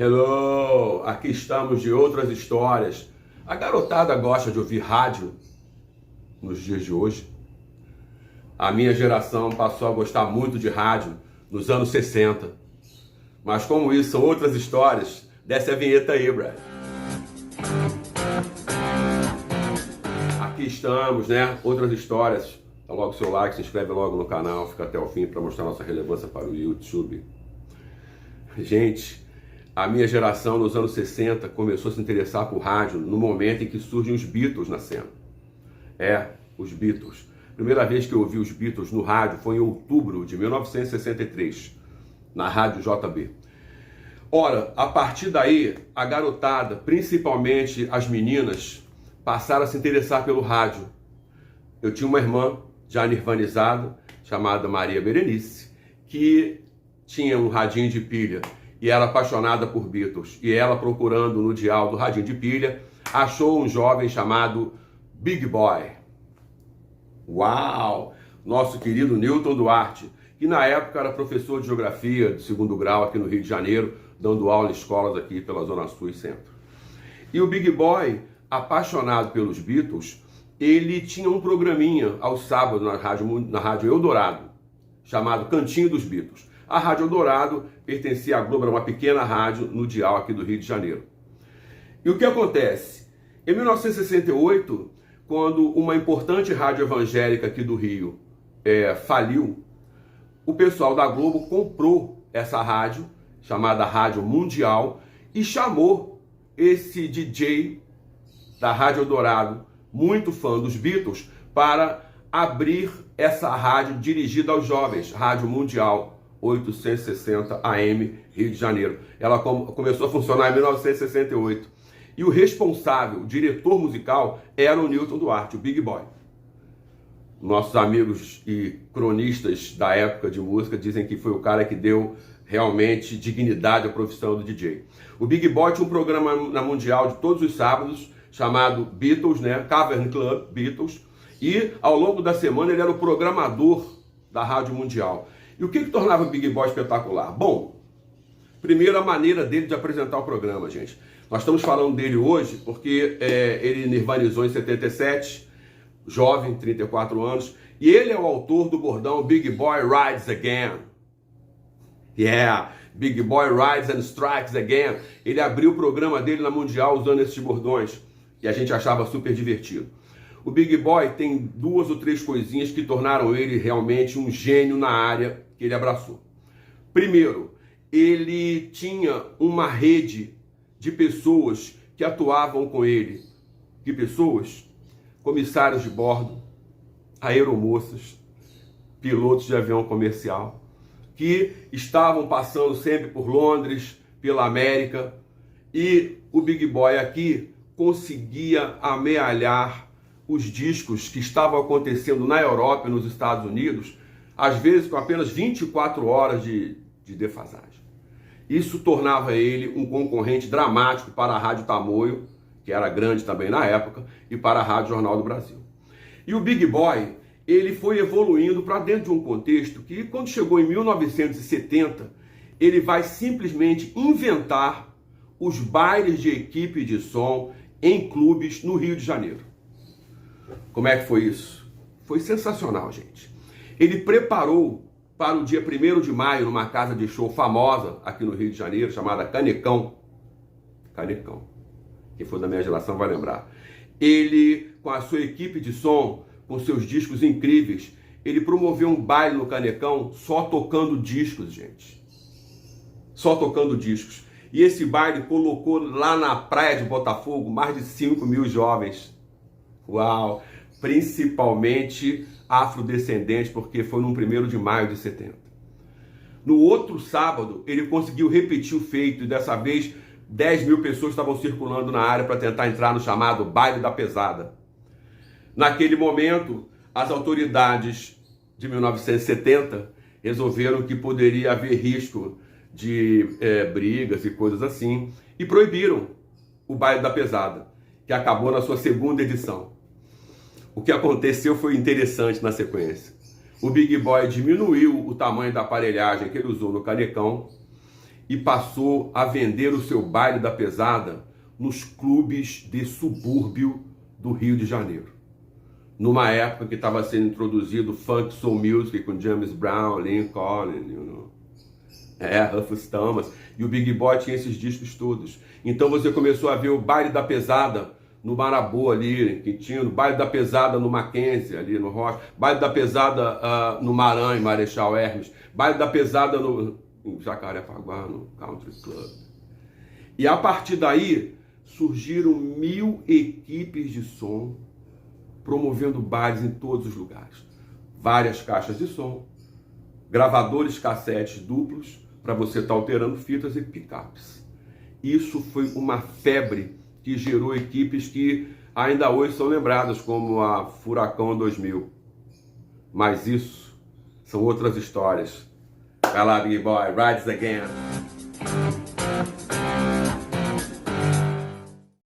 Hello! Aqui estamos de outras histórias. A garotada gosta de ouvir rádio nos dias de hoje. A minha geração passou a gostar muito de rádio nos anos 60. Mas como isso são outras histórias, desce a vinheta aí, Brad. Aqui estamos, né? Outras histórias. Dá logo o seu like, se inscreve logo no canal, fica até o fim para mostrar nossa relevância para o YouTube. Gente, a minha geração nos anos 60 começou a se interessar por rádio no momento em que surgem os Beatles na cena. Os Beatles. Primeira vez que eu ouvi os Beatles no rádio foi em outubro de 1963, na Rádio JB. Ora, a partir daí, a garotada, principalmente as meninas, passaram a se interessar pelo rádio. Eu tinha uma irmã, já nirvanizada, chamada Maria Berenice, que tinha um radinho de pilha e era apaixonada por Beatles. E ela, procurando no dial do radinho de pilha, achou um jovem chamado Big Boy. Uau! Nosso querido Newton Duarte, que na época era professor de geografia de segundo grau aqui no Rio de Janeiro, dando aula em escolas aqui pela Zona Sul e Centro. E o Big Boy, apaixonado pelos Beatles, ele tinha um programinha aos sábados na Rádio Eldorado, chamado Cantinho dos Beatles. A Rádio Eldorado pertencia à Globo, era uma pequena rádio no dial aqui do Rio de Janeiro. E o que acontece? Em 1968, quando uma importante rádio evangélica aqui do Rio faliu, o pessoal da Globo comprou essa rádio, chamada Rádio Mundial, e chamou esse DJ da Rádio Eldorado, muito fã dos Beatles, para abrir essa rádio dirigida aos jovens, Rádio Mundial 860 AM, Rio de Janeiro. Ela começou a funcionar em 1968. E o responsável, o diretor musical, era o Newton Duarte, o Big Boy. Nossos amigos e cronistas da época de música dizem que foi o cara que deu realmente dignidade à profissão do DJ. O Big Boy tinha um programa na Mundial de todos os sábados, chamado Beatles, né? Cavern Club Beatles. E ao longo da semana ele era o programador da Rádio Mundial. E o que tornava o Big Boy espetacular? Bom, primeiro a maneira dele de apresentar o programa, gente. Nós estamos falando dele hoje porque ele nirvanizou em 77, jovem, 34 anos, e ele é o autor do bordão Big Boy Rides Again. Big Boy Rides and Strikes Again. Ele abriu o programa dele na Mundial usando esses bordões, e a gente achava super divertido. O Big Boy tem 2 ou 3 coisinhas que tornaram ele realmente um gênio na área que ele abraçou. Primeiro, ele tinha uma rede de pessoas que atuavam com ele. Que pessoas? Comissários de bordo, aeromoças, pilotos de avião comercial, que estavam passando sempre por Londres, pela América, e o Big Boy aqui conseguia amealhar os discos que estavam acontecendo na Europa e nos Estados Unidos, às vezes com apenas 24 horas de defasagem. Isso tornava ele um concorrente dramático para a Rádio Tamoio, que era grande também na época, e para a Rádio Jornal do Brasil. E o Big Boy, ele foi evoluindo para dentro de um contexto que, quando chegou em 1970, ele vai simplesmente inventar os bailes de equipe de som em clubes no Rio de Janeiro. Como é que foi isso? Foi sensacional, gente. Ele preparou para o dia 1º de maio, numa casa de show famosa aqui no Rio de Janeiro, chamada Canecão. Canecão. Quem for da minha geração vai lembrar. Ele, com a sua equipe de som, com seus discos incríveis, ele promoveu um baile no Canecão só tocando discos, gente. Só tocando discos. E esse baile colocou lá na praia de Botafogo mais de 5 mil jovens. Uau! Principalmente afrodescendentes, porque foi no 1º de maio de 70. No outro sábado, ele conseguiu repetir o feito, e dessa vez 10 mil pessoas estavam circulando na área para tentar entrar no chamado Baile da Pesada. Naquele momento, as autoridades de 1970 resolveram que poderia haver risco de brigas e coisas assim, e proibiram o Baile da Pesada, que acabou na sua 2ª edição. O que aconteceu foi interessante na sequência. O Big Boy diminuiu o tamanho da aparelhagem que ele usou no Canecão e passou a vender o seu baile da pesada nos clubes de subúrbio do Rio de Janeiro. Numa época que estava sendo introduzido funk soul music com James Brown, Lynn Collins, Rufus Thomas, e o Big Boy tinha esses discos todos. Então você começou a ver o baile da pesada no Marabô ali, em Quintino, baile da pesada no Mackenzie ali no Rocha, baile da pesada no Maranhão, Marechal Hermes, baile da pesada em Jacarepaguá, no Country Club. E a partir daí surgiram 1000 equipes de som promovendo bailes em todos os lugares. Várias caixas de som, gravadores cassetes duplos para você estar alterando fitas e picapes. Isso foi uma febre que gerou equipes que ainda hoje são lembradas, como a Furacão 2000. Mas isso são outras histórias. Vai lá, Big Boy, Rides Again.